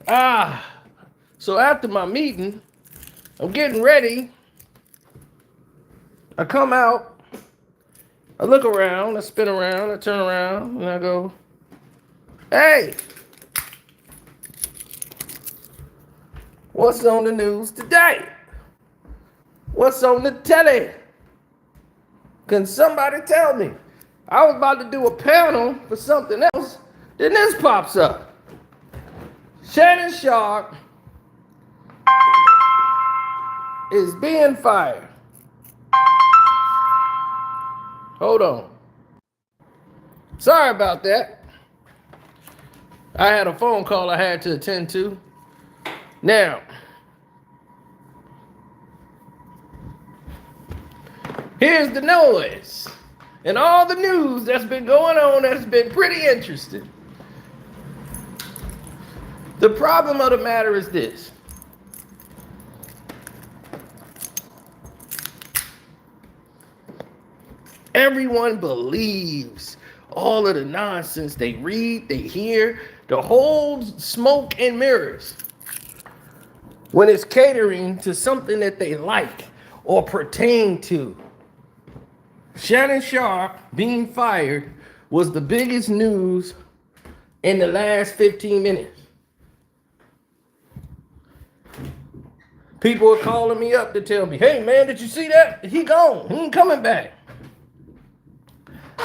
So after my meeting, I'm getting ready. I come out, I look around, I spin around, I turn around, and I go, hey, what's on the news today? What's on the telly? Can somebody tell me? I was about to do a panel for something else, then this pops up. Shannon Sharpe is being fired. Hold on. Sorry about that. I had a phone call I had to attend to. Now, here's the noise and all the news that's been going on that's been pretty interesting. The problem of the matter is this. Everyone believes all of the nonsense they read, they hear, the whole smoke and mirrors when it's catering to something that they like or pertain to. Shannon Sharpe being fired was the biggest news in the last 15 minutes. People are calling me up to tell me, hey man, did you see that? He gone. He ain't coming back.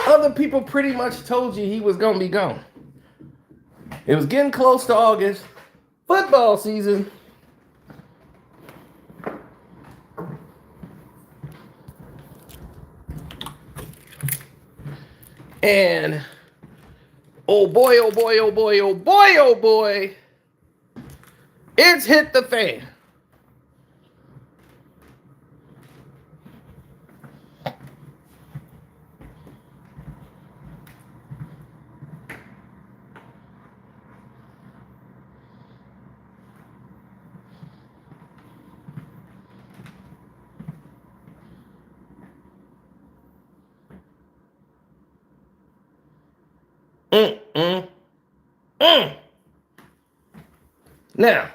Other people pretty much told you he was going to be gone. It was getting close to August, football season. And oh boy, oh boy, oh boy, oh boy, oh boy, it's hit the fan. Now,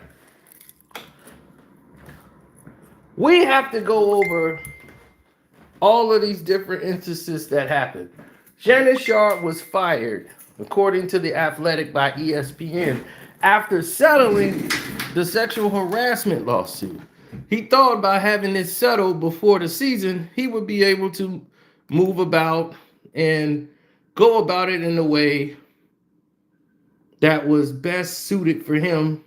we have to go over all of these different instances that happened. Shannon Sharpe was fired, according to The Athletic, by ESPN after settling the sexual harassment lawsuit. He thought by having this settled before the season, he would be able to move about and go about it in a way that was best suited for him.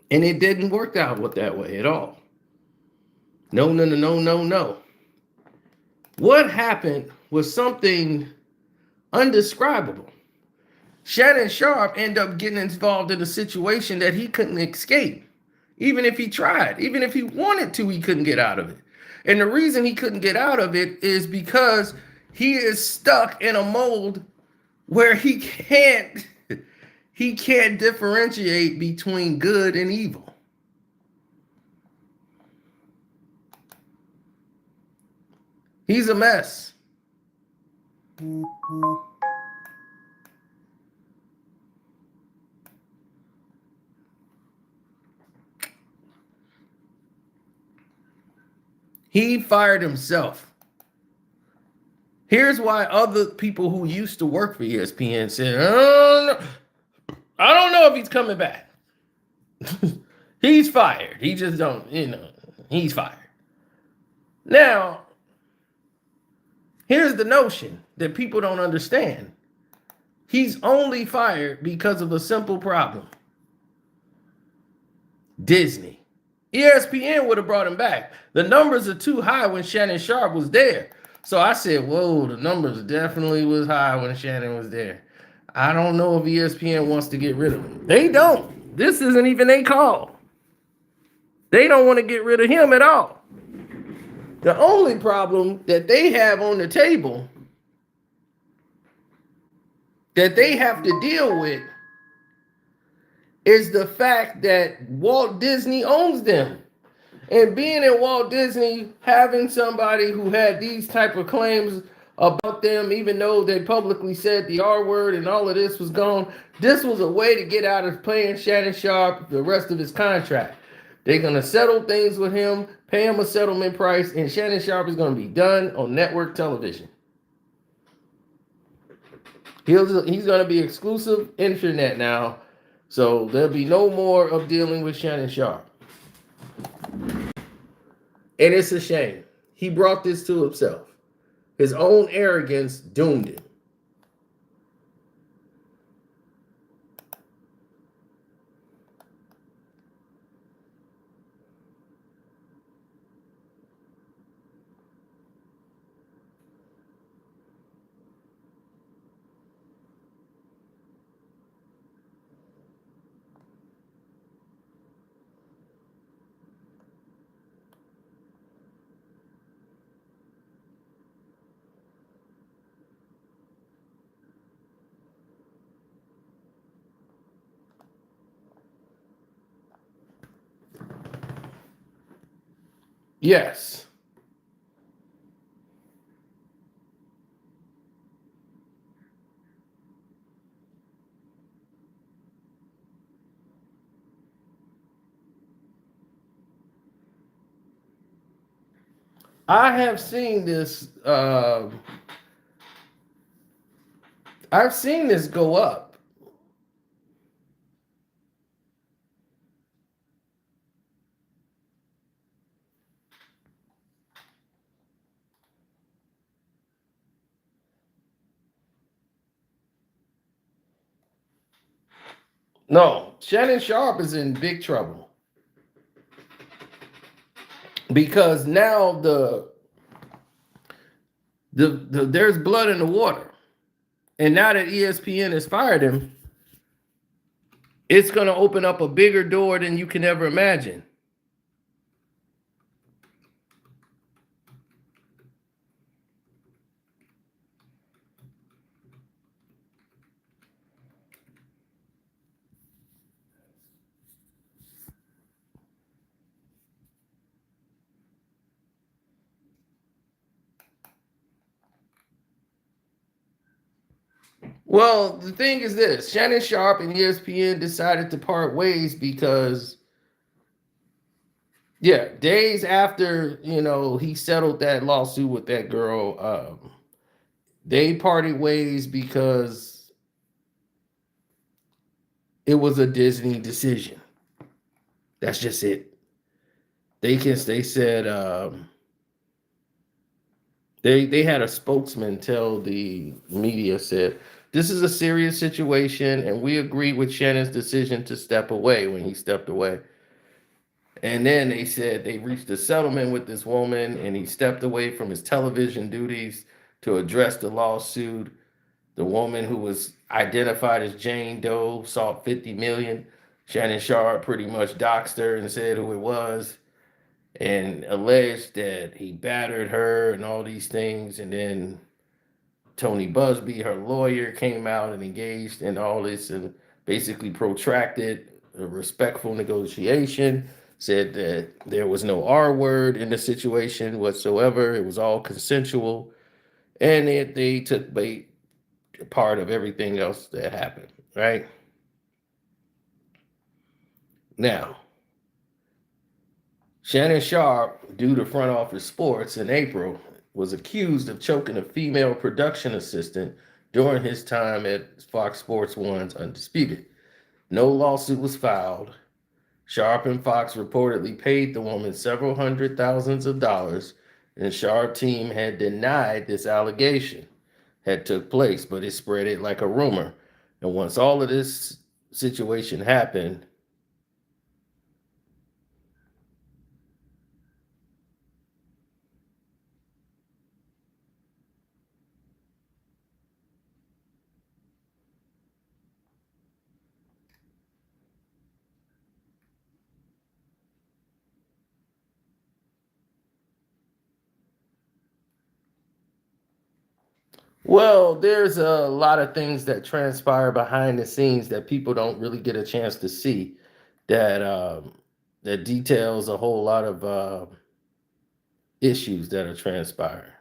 And it didn't work out that way at all. No. What happened was something undescribable. Shannon Sharpe ended up getting involved in a situation that he couldn't escape. Even if he tried, even if he wanted to, he couldn't get out of it. And the reason he couldn't get out of it is because he is stuck in a mold where he can't differentiate between good and evil. He's a mess. He fired himself. Here's why other people who used to work for ESPN said, I don't know if he's coming back. He's fired. He just don't, he's fired. Now, here's the notion that people don't understand. He's only fired because of a simple problem. Disney. ESPN would have brought him back. The numbers are too high when Shannon Sharpe was there. So I said, whoa, the numbers definitely was high when Shannon was there. I don't know if ESPN wants to get rid of him. They don't. This isn't even a call. They don't want to get rid of him at all. The only problem that they have on the table that they have to deal with is the fact that Walt Disney owns them. And being in Walt Disney, having somebody who had these type of claims about them, even though they publicly said the R word and all of this was gone. This was a way to get out of paying Shannon Sharpe the rest of his contract. They're going to settle things with him, pay him a settlement price, and Shannon Sharpe is going to be done on network television. He's going to be exclusive internet now, so there'll be no more of dealing with Shannon Sharpe. And it's a shame. He brought this to himself. His own arrogance doomed him. Yes. I have seen this. I've seen this go up. No, Shannon Sharpe is in big trouble because now there's blood in the water, and now that ESPN has fired him, it's going to open up a bigger door than you can ever imagine. Well, the thing is this: Shannon Sharpe and ESPN decided to part ways because, yeah, days after he settled that lawsuit with that girl, they parted ways because it was a Disney decision. That's just it. They said they had a spokesman tell the media, said, "This is a serious situation, and we agree with Shannon's decision to step away," when he stepped away. And then they said they reached a settlement with this woman, and he stepped away from his television duties to address the lawsuit. The woman, who was identified as Jane Doe, sought $50 million. Shannon Sharpe pretty much doxed her and said who it was, and alleged that he battered her and all these things. And then Tony Busby, her lawyer, came out and engaged in all this and basically protracted a respectful negotiation, said that there was no R word in the situation whatsoever. It was all consensual. And they took part of everything else that happened, right? Now, Shannon Sharpe, due to Front Office Sports in April, was accused of choking a female production assistant during his time at Fox Sports 1's Undisputed. No lawsuit was filed. Sharpe and Fox reportedly paid the woman several hundred thousands of dollars, and Sharpe team had denied this allegation had took place, but it spread it like a rumor. And once all of this situation happened, well, there's a lot of things that transpire behind the scenes that people don't really get a chance to see. That that details a whole lot of issues that are transpiring.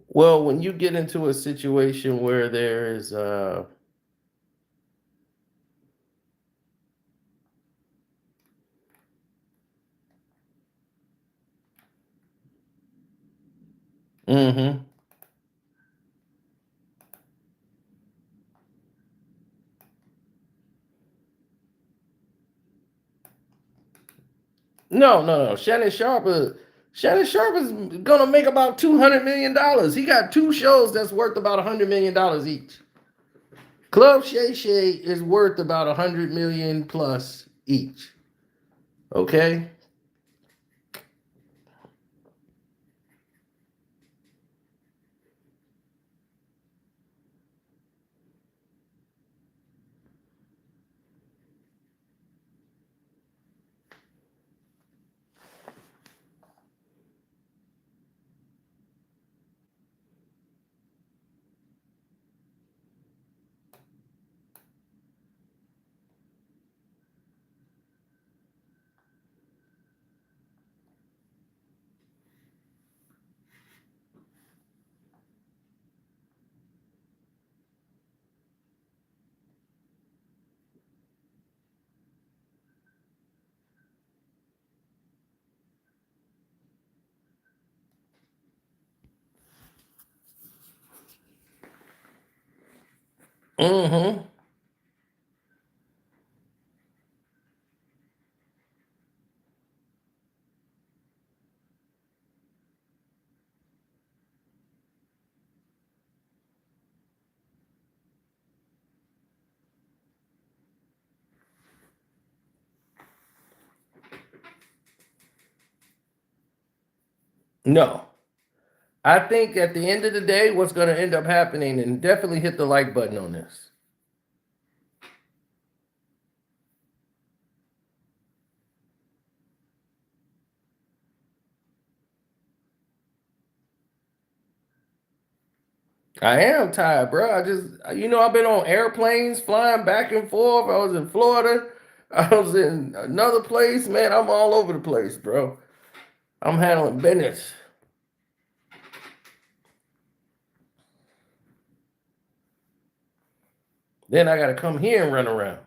Well, when you get into a situation where there is mm-hmm. No. Shannon Sharpe is gonna make about $200 million. He got two shows that's worth about $100 million each. Club Shay Shay is worth about 100 million plus each. Okay. Mm-hmm. No. I think at the end of the day, what's gonna end up happening, and definitely hit the like button on this. I am tired, bro. I've been on airplanes flying back and forth. I was in Florida. I was in another place. Man, I'm all over the place, bro. I'm handling business. Then I got to come here and run around.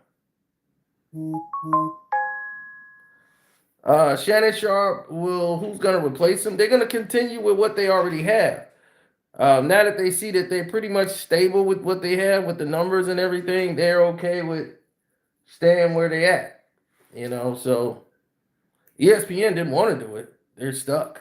Shannon Sharpe who's going to replace him? They're going to continue with what they already have. Now that they see that they're pretty much stable with what they have, with the numbers and everything, they're okay with staying where they at. So ESPN didn't want to do it. They're stuck.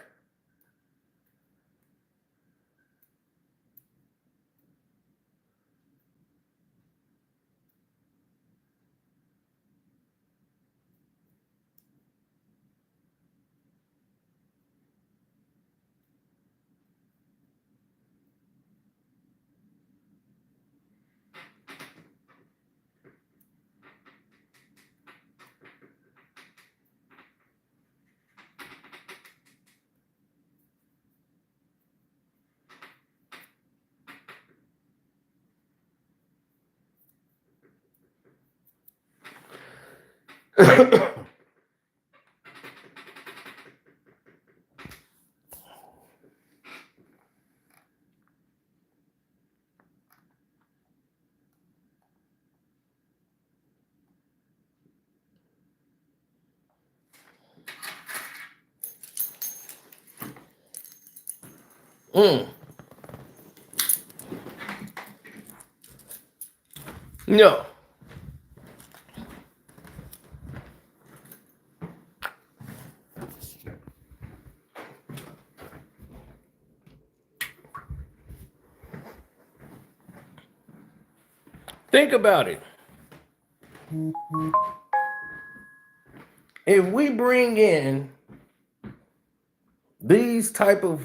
Mm, no. Think about it. If we bring in these type of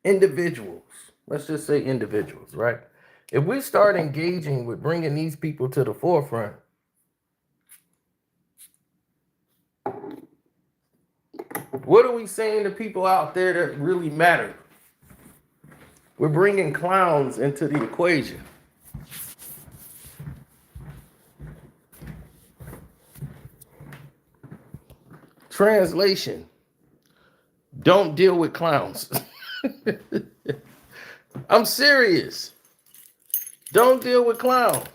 individuals, let's just say individuals, right? If we start engaging with bringing these people to the forefront, what are we saying to people out there that really matter? We're bringing clowns into the equation. Translation: don't deal with clowns. I'm serious. Don't deal with clowns.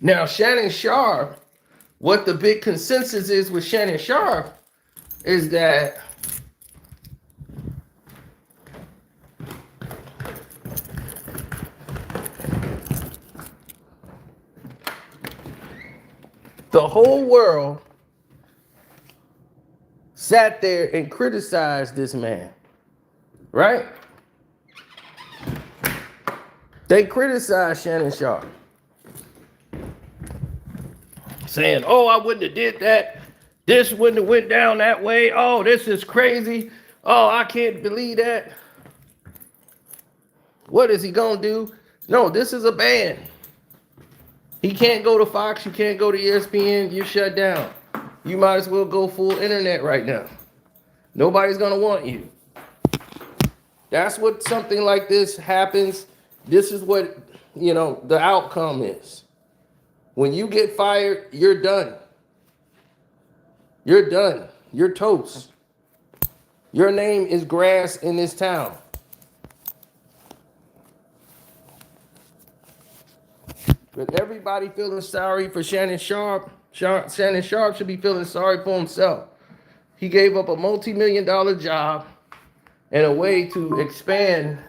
Now, Shannon Sharpe, what the big consensus is with Shannon Sharpe is that the whole world sat there and criticized this man, right? They criticized Shannon Sharpe, saying, "Oh, I wouldn't have did that. This wouldn't have went down that way. Oh, this is crazy. Oh, I can't believe that. What is he gonna do? No, this is a ban. He can't go to Fox. You can't go to ESPN. You're shut down. You might as well go full internet right now. Nobody's gonna want you." That's what something like this happens. This is what, the outcome is. When you get fired, you're done. You're done. You're toast. Your name is grass in this town. But everybody feeling sorry for Shannon Sharpe. Shannon Sharpe should be feeling sorry for himself. He gave up a multi-million-dollar job and a way to expand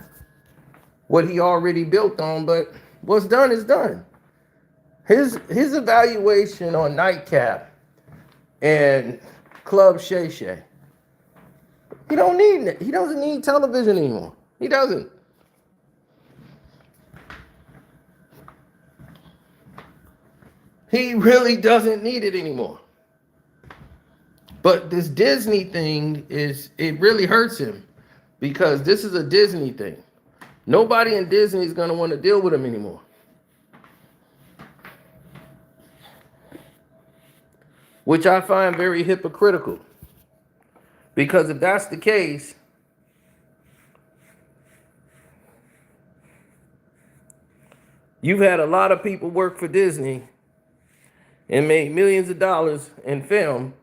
what he already built on, but what's done is done. His evaluation on Nightcap and Club Shay Shay, he don't need it. He doesn't need television anymore. He doesn't. He really doesn't need it anymore. But this Disney thing it really hurts him because this is a Disney thing. Nobody in Disney is going to want to deal with him anymore. Which I find very hypocritical. Because if that's the case, you've had a lot of people work for Disney and made millions of dollars in film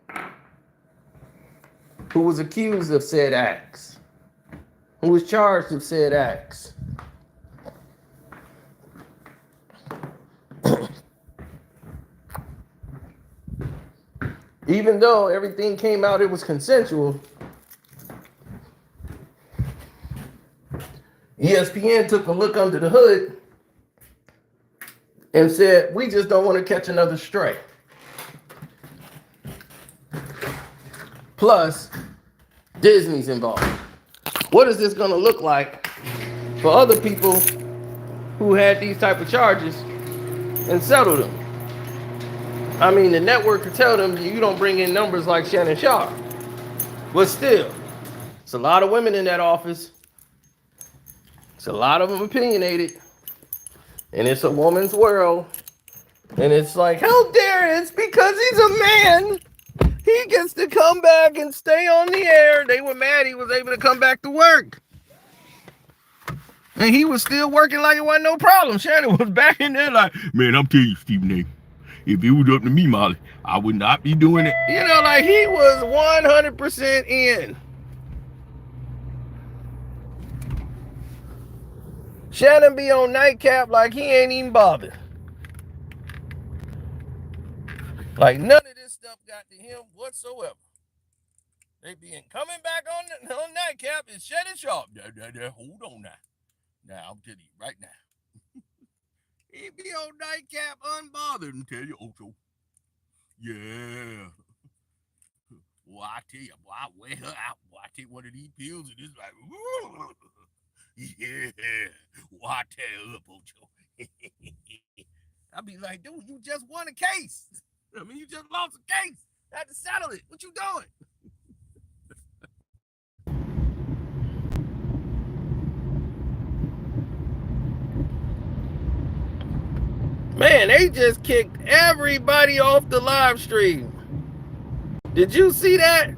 who was accused of said acts, who was charged with said acts. Even though everything came out, it was consensual, ESPN took a look under the hood and said, we just don't want to catch another stray. Plus, Disney's involved. What is this going to look like for other people who had these type of charges and settled them? I mean, the network could tell them you don't bring in numbers like Shannon Sharpe. But still, it's a lot of women in that office. It's a lot of them opinionated. And it's a woman's world. And it's like, how dare it's because he's a man. He gets to come back and stay on the air. They were mad he was able to come back to work. And he was still working like it wasn't no problem. Shannon was back in there like, man, I'm telling you, Stephen A., if it was up to me, Molly, I would not be doing it. Like he was 100% in. Shannon be on Nightcap like he ain't even bothered. Like none of this stuff got to him whatsoever. They be coming back on Nightcap and Shannon Sharpe. Hold on now. Now, I'm telling you right now. He be on Nightcap unbothered and tell you, so, yeah. Well, I tell you, boy, I wear her out. Boy, I take one of these pills and it's like, yeah. Well, I tell you up, Ocho. I be like, dude, you just won a case. I mean, you just lost a case. I had to settle it. What you doing? Man, they just kicked everybody off the live stream. Did you see that?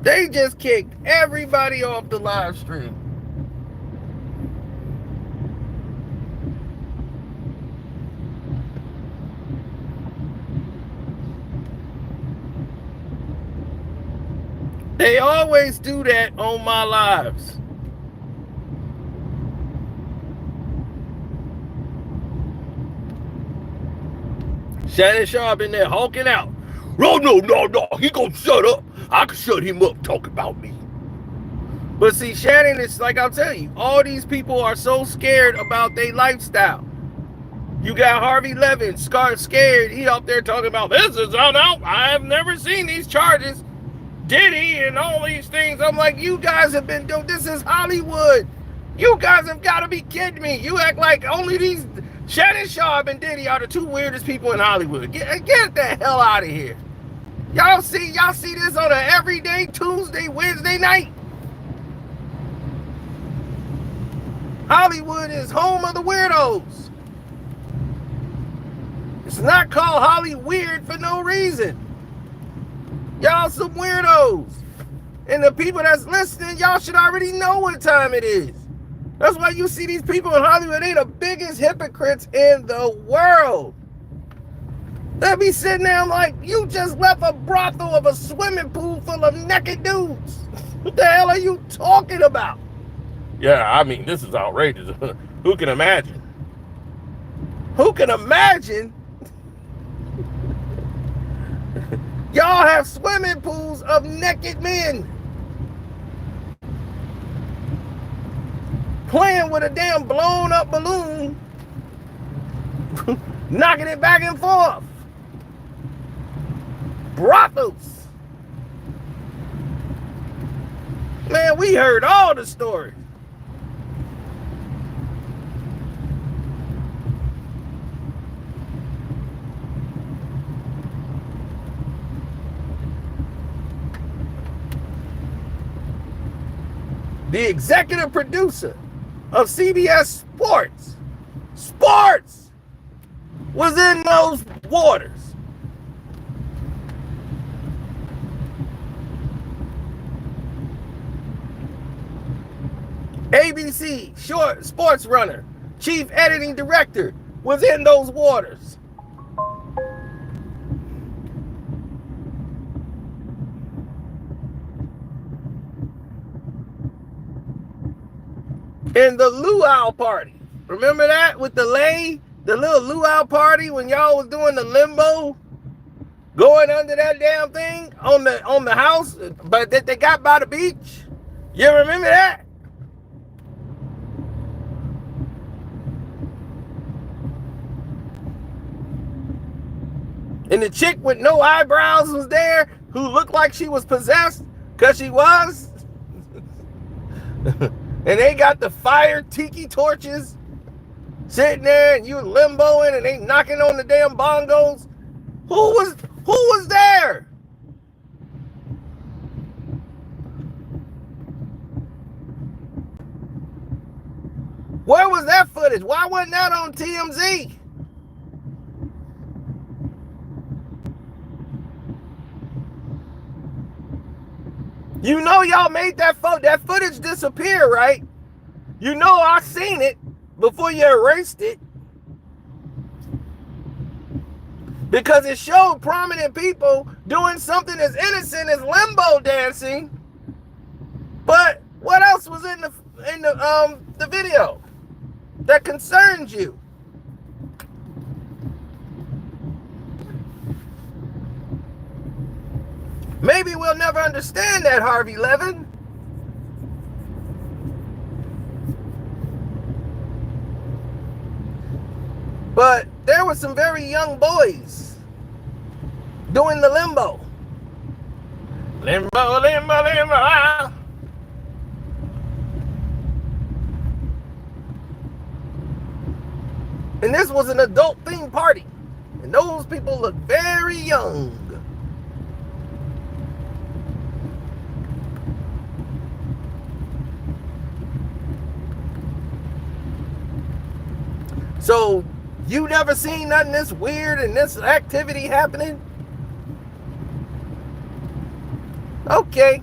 They just kicked everybody off the live stream. They always do that on my lives. Shannon Sharpe in there hulking out. No, he gonna shut up. I can shut him up talking about me. But see, Shannon, it's like I'll tell you, all these people are so scared about their lifestyle. You got Harvey Levin scared. He up there talking about this is out. I have never seen these charges. Diddy and all these things. I'm like, you guys have been doing, this is Hollywood. You guys have got to be kidding me. You act like only these Shannon Sharpe and Diddy are the two weirdest people in Hollywood. Get the hell out of here. Y'all see this on an everyday Tuesday, Wednesday night. Hollywood is home of the weirdos. It's not called Holly Weird for no reason. Y'all some weirdos. And the people that's listening, y'all should already know what time it is. That's why you see these people in Hollywood, they the biggest hypocrites in the world. They'll be sitting there like, you just left a brothel of a swimming pool full of naked dudes. What the hell are you talking about? Yeah, I mean, this is outrageous. Who can imagine? Who can imagine? Y'all have swimming pools of naked men playing with a damn blown up balloon, knocking it back and forth. Brothels. Man, we heard all the stories. The executive producer of CBS Sports was in those waters. ABC sports runner, chief editing director was in those waters. In the luau party. Remember that with the little luau party when y'all was doing the limbo? Going under that damn thing on the house, but that they got by the beach? You remember that? And the chick with no eyebrows was there who looked like she was possessed, because she was. And they got the fire tiki torches sitting there, and you limboing, and they knocking on the damn bongos. Who was there? Where was that footage? Why wasn't that on TMZ? You know y'all made that footage disappear, right? You know I seen it before you erased it. Because it showed prominent people doing something as innocent as limbo dancing. But what else was in the video that concerns you? Maybe we'll never understand that, Harvey Levin. But there were some very young boys doing the limbo. Limbo, limbo, limbo. And this was an adult theme party. And those people look very young. So, you never seen nothing this weird and this activity happening? Okay.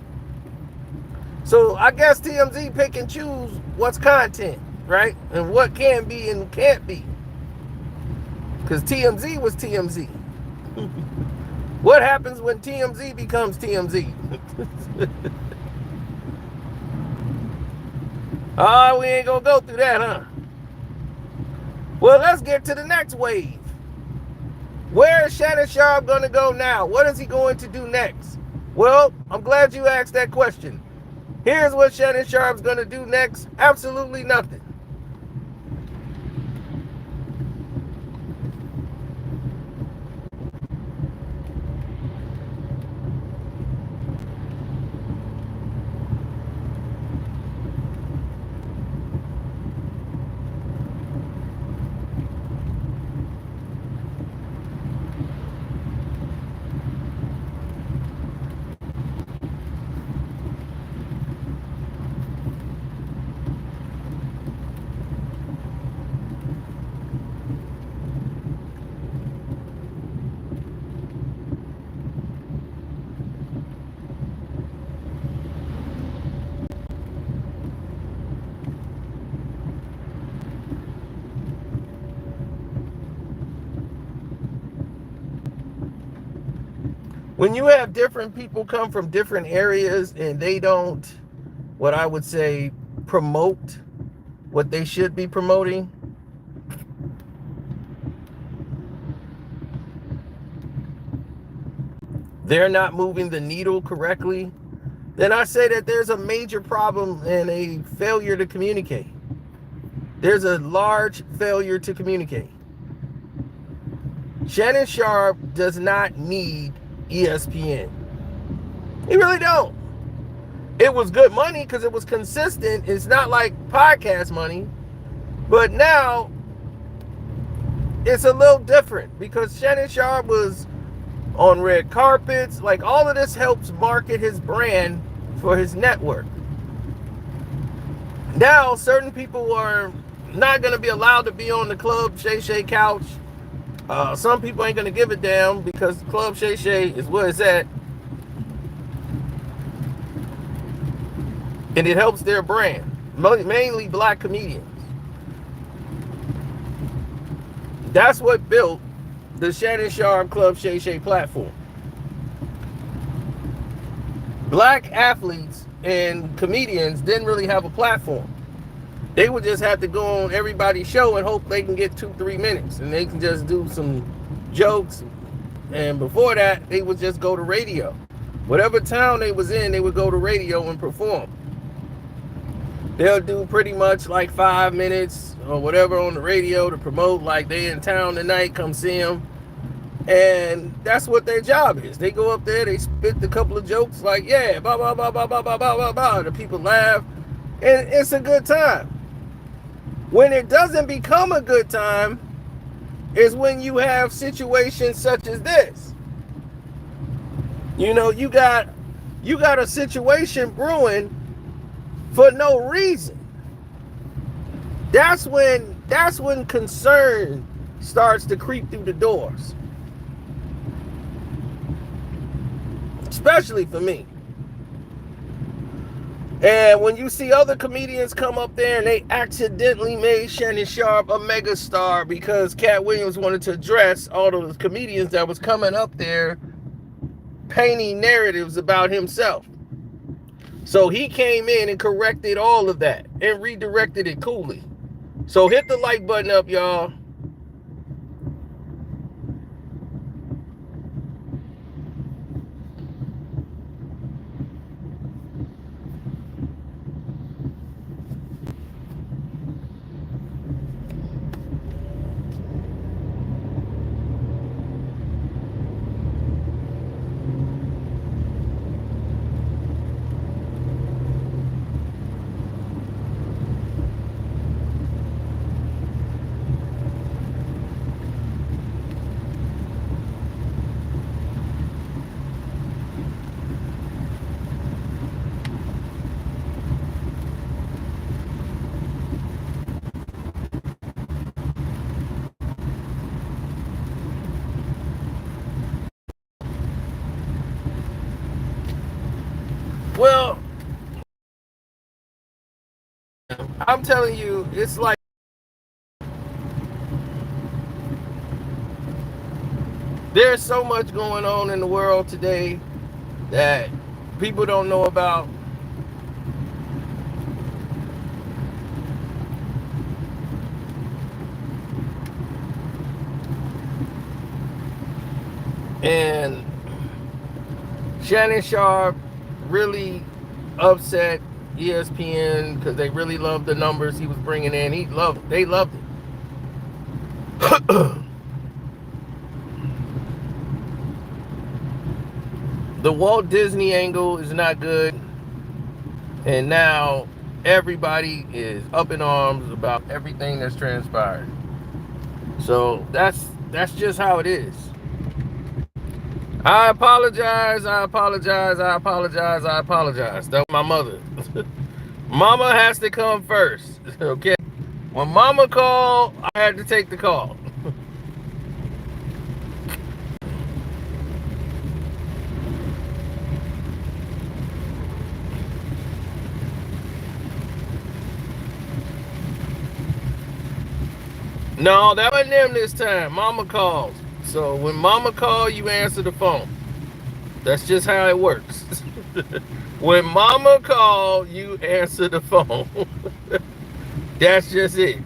So I guess TMZ pick and choose what's content, right? And what can be and can't be. Because TMZ was TMZ. What happens when TMZ becomes TMZ? Oh, we ain't gonna go through that, huh? Well, let's get to the next wave. Where is Shannon Sharpe gonna go now? What is he going to do next? Well, I'm glad you asked that question. Here's what Shannon Sharpe's gonna do next. Absolutely nothing. When you have different people come from different areas and they don't, what I would say, promote what they should be promoting, they're not moving the needle correctly, then I say that there's a major problem and a failure to communicate. There's a large failure to communicate. Shannon Sharpe does not need ESPN. He really don't. It was good money because it was consistent. It's not like podcast money. But now it's a little different because Shannon Sharpe was on red carpets. Like, all of this helps market his brand for his network. Now certain people are not going to be allowed to be on the Club Shay Shay couch. Some people ain't going to give a damn because Club Shay Shay is where it's at. And it helps their brand, mainly black comedians. That's what built the Shannon Sharpe Club Shay Shay platform. Black athletes and comedians didn't really have a platform. They would just have to go on everybody's show and hope they can get 2-3 minutes. And they can just do some jokes. And before that, they would just go to radio. Whatever town they was in, they would go to radio and perform. They'll do pretty much like 5 minutes or whatever on the radio to promote, like they in town tonight, come see them. And that's what their job is. They go up there, they spit a couple of jokes like, yeah, blah, blah, blah, blah, blah, blah, blah, blah, blah. The people laugh. And it's a good time. When it doesn't become a good time is when you have situations such as this. You know, you got a situation brewing for no reason. That's when concern starts to creep through the doors. Especially for me. And when you see other comedians come up there and they accidentally made Shannon Sharpe a megastar because Cat Williams wanted to address all those comedians that was coming up there painting narratives about himself. So he came in and corrected all of that and redirected it coolly. So hit the like button up, y'all. Well, I'm telling you, it's like there's so much going on in the world today that people don't know about. And Shannon Sharpe really upset ESPN because they really loved the numbers he was bringing in. They loved it. The Walt Disney angle is not good, and now everybody is up in arms about everything that's transpired. So that's just how it is. I apologize. That's my mother. Mama has to come first. Okay. When mama called, I had to take the call. No, that wasn't them this time. Mama called. So when mama called, you answer the phone. That's just how it works. When mama called, you answer the phone. That's just it.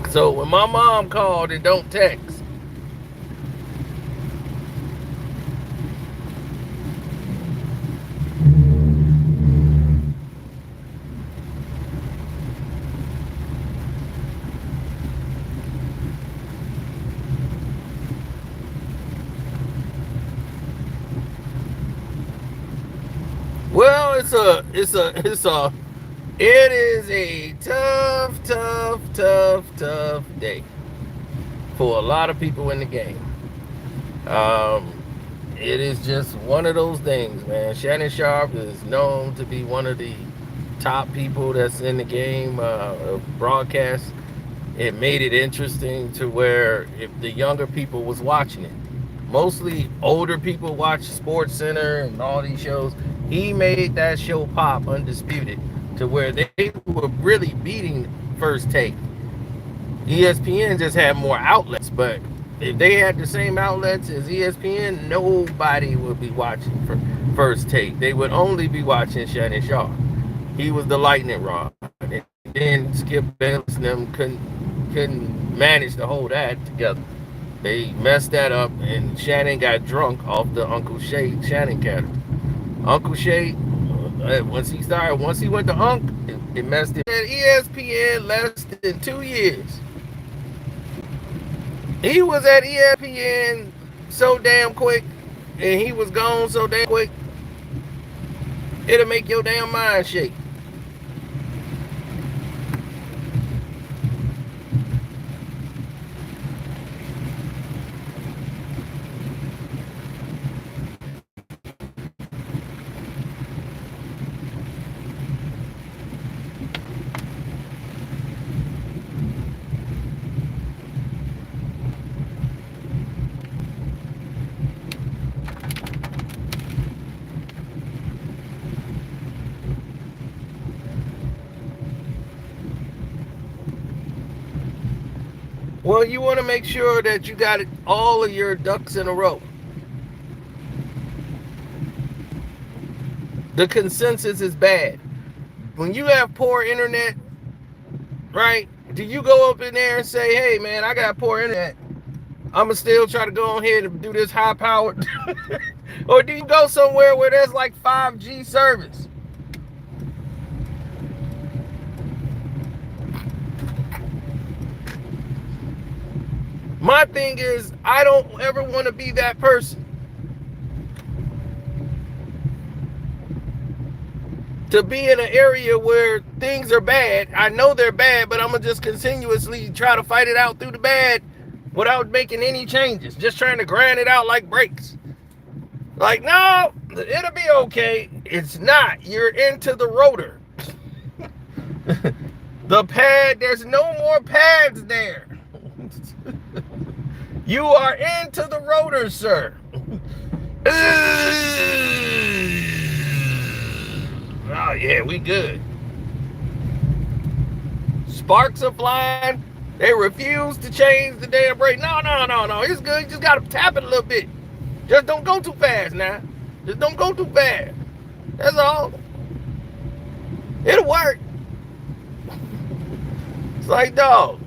So when my mom called, it don't text. Well, it is a tough day for a lot of people in the game. It is just one of those things, man. Shannon Sharpe is known to be one of the top people that's in the game of broadcast. It made it interesting to where if the younger people was watching it, mostly older people watch Sports Center and all these shows. He made that show pop, Undisputed, to where they were really beating First Take. ESPN just had more outlets, but if they had the same outlets as ESPN, nobody would be watching for First Take. They would only be watching Shannon Sharpe. He was the lightning rod. And then Skip Bayless and them couldn't manage to hold that together. They messed that up, and Shannon got drunk off the Uncle Shay Shannon character. Uncle Shay, once he went to Unc, it messed it. At ESPN less than 2 years. He was at ESPN so damn quick, and he was gone so damn quick, it'll make your damn mind shake. Well, you want to make sure that you got all of your ducks in a row. The consensus is bad. When you have poor internet, right? Do you go up in there and say, hey, man, I got poor internet. I'm going to still try to go on here and do this high powered? Or do you go somewhere where there's like 5G service? My thing is, I don't ever want to be that person. To be in an area where things are bad. I know they're bad, but I'm going to just continuously try to fight it out through the bad without making any changes. Just trying to grind it out like brakes. Like, no, it'll be okay. It's not. You're into the rotor. The pad, there's no more pads there. You are into the rotor, sir. oh yeah, we good. Sparks are flying. They refuse to change the damn brake. No. It's good. You just gotta tap it a little bit. Just don't go too fast now. Just don't go too fast. That's all. It'll work. It's like, dog.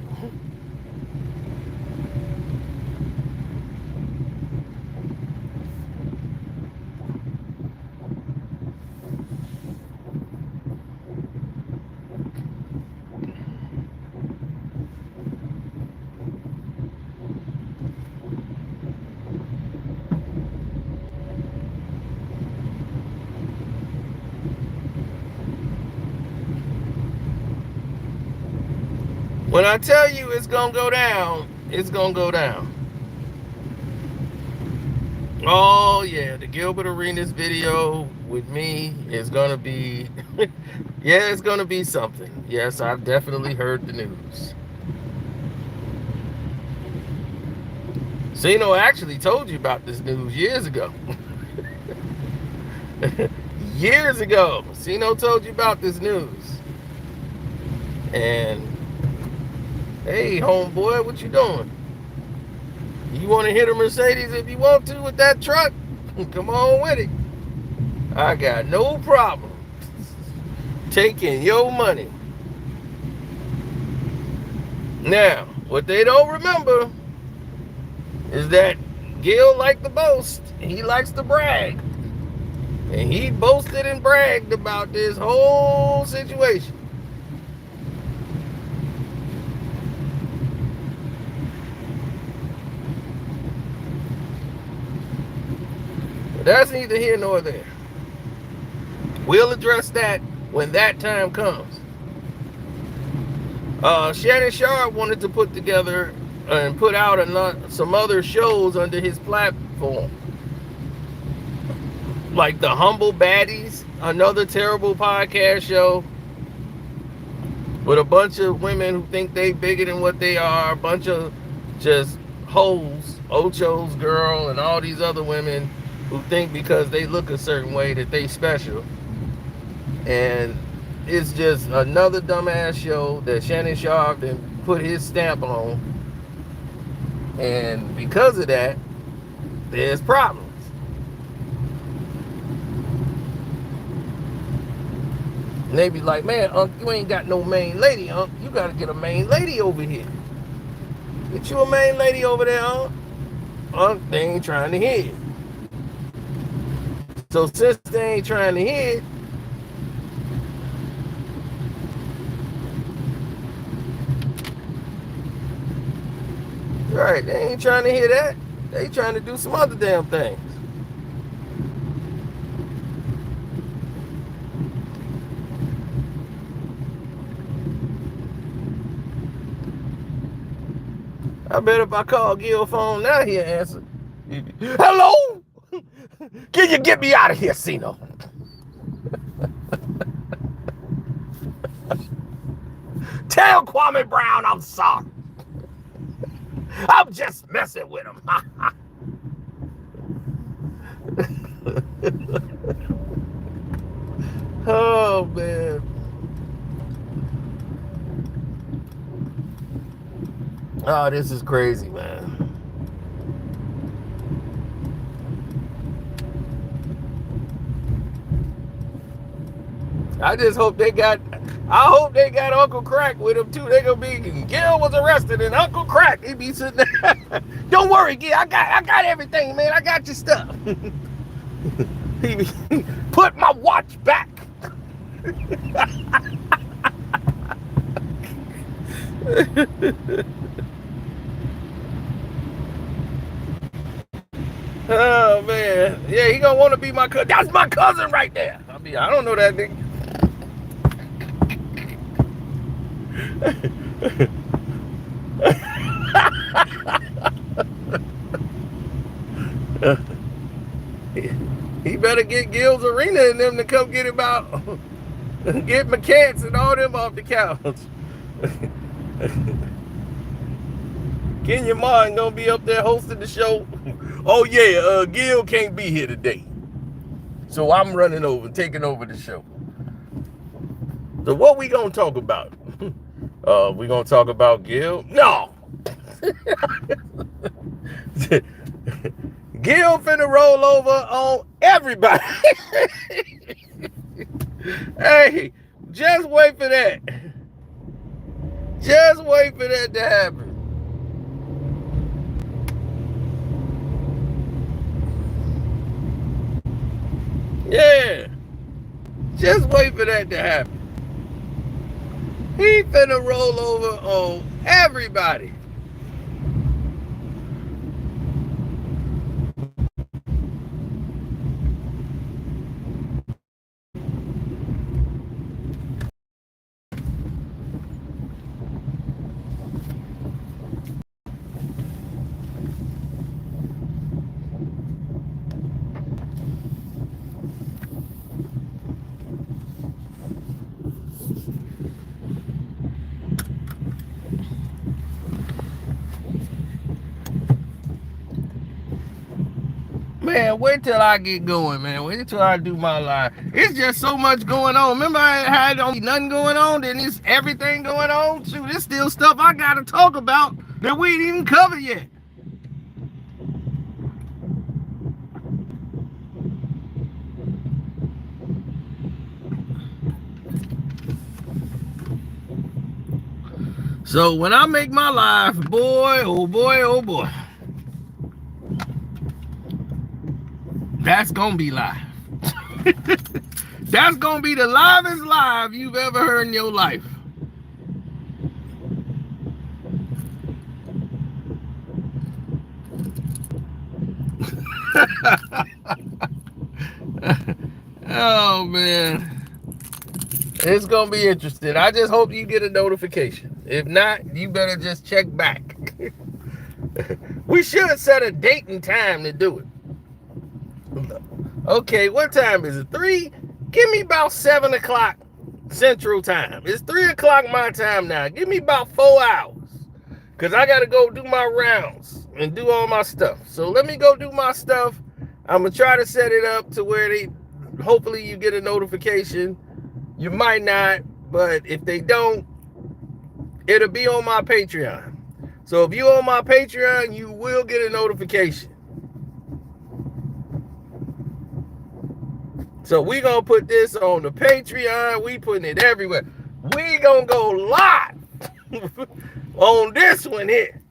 When I tell you it's gonna go down, it's gonna go down. Oh yeah, the Gilbert Arenas video with me is gonna be, yeah, it's gonna be something. Yes, I've definitely heard the news. Sino actually told you about this news years ago. Years ago, Sino told you about this news. And hey, homeboy, what you doing? You want to hit a Mercedes if you want to with that truck? Come on with it. I got no problem taking your money. Now, what they don't remember is that Gil likes to boast. He likes to brag. And he boasted and bragged about this whole situation. That's neither here nor there. We'll address that when that time comes. Shannon Sharpe wanted to put together and put out some other shows under his platform. Like the Humble Baddies, another terrible podcast show with a bunch of women who think they bigger than what they are, a bunch of just hoes, Ocho's girl, and all these other women who think because they look a certain way that they special. And it's just another dumbass show that Shannon Sharpe then put his stamp on. And because of that, there's problems. And they be like, man, Unc, you ain't got no main lady, Unc. You got to get a main lady over here. Get you a main lady over there, Unc. Unc, they ain't trying to hear it. So since they ain't trying to hear it, right, they ain't trying to hear that. They trying to do some other damn things. I bet if I call Gil phone now, he'll answer. Hello? Can you get me out of here, Sino? Tell Kwame Brown I'm sorry. I'm just messing with him. Oh, man. Oh, this is crazy, man. I just hope they got Uncle Crack with them too. They gonna be, Gil was arrested and Uncle Crack, he be sitting there. Don't worry, Gil, I got everything, man. I got your stuff. Put my watch back. Oh man, yeah, he gonna want to be my cousin. That's my cousin right there. I don't know that nigga. He better get Gil's Arena and them to come get him out. Get my cats and all them off the couch. Kenya Martin gonna be up there hosting the show. Oh yeah, Gil can't be here today, so I'm running over, taking over the show. So what we gonna talk about? We gonna talk about Gil? No. Gil finna roll over on everybody. Hey, just wait for that. Just wait for that to happen. Yeah. Just wait for that to happen. He finna roll over on everybody. Man, wait till I get going, man. Wait till I do my live. It's just so much going on. Remember I had only nothing going on, then it's everything going on? Shoot, there's still stuff I gotta talk about that we ain't even covered yet. So when I make my live, boy, oh boy, oh boy, that's gonna be live. That's gonna be the livest live you've ever heard in your life. Oh man, it's gonna be interesting. I just hope you get a notification. If not, you better just check back. We should set a date and time to do it. Okay, what time is it? 3? Give me about 7 o'clock Central Time. It's 3 o'clock my time now. Give me about 4 hours. Because I got to go do my rounds and do all my stuff. So let me go do my stuff. I'm going to try to set it up to where hopefully you get a notification. You might not, but if they don't, it'll be on my Patreon. So if you're on my Patreon, you will get a notification. So we gonna put this on the Patreon. We putting it everywhere. We gonna go live on this one here.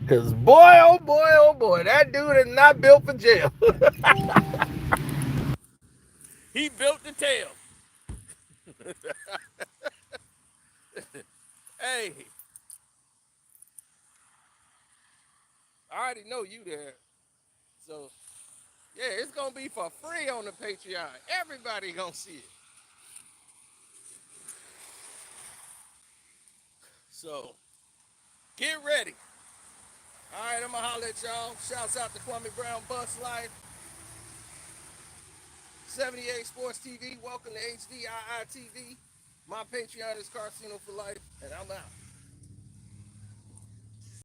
Cause boy, oh boy, oh boy, that dude is not built for jail. He built the tail. Hey, I already know you there. So yeah, it's gonna be for free on the Patreon. Everybody gonna see it. So get ready. All right, I'm gonna holler at y'all. Shouts out to Kwame Brown, Bus Life, 78 Sports TV. Welcome to HDII TV. My Patreon is Carcino for Life, and I'm out.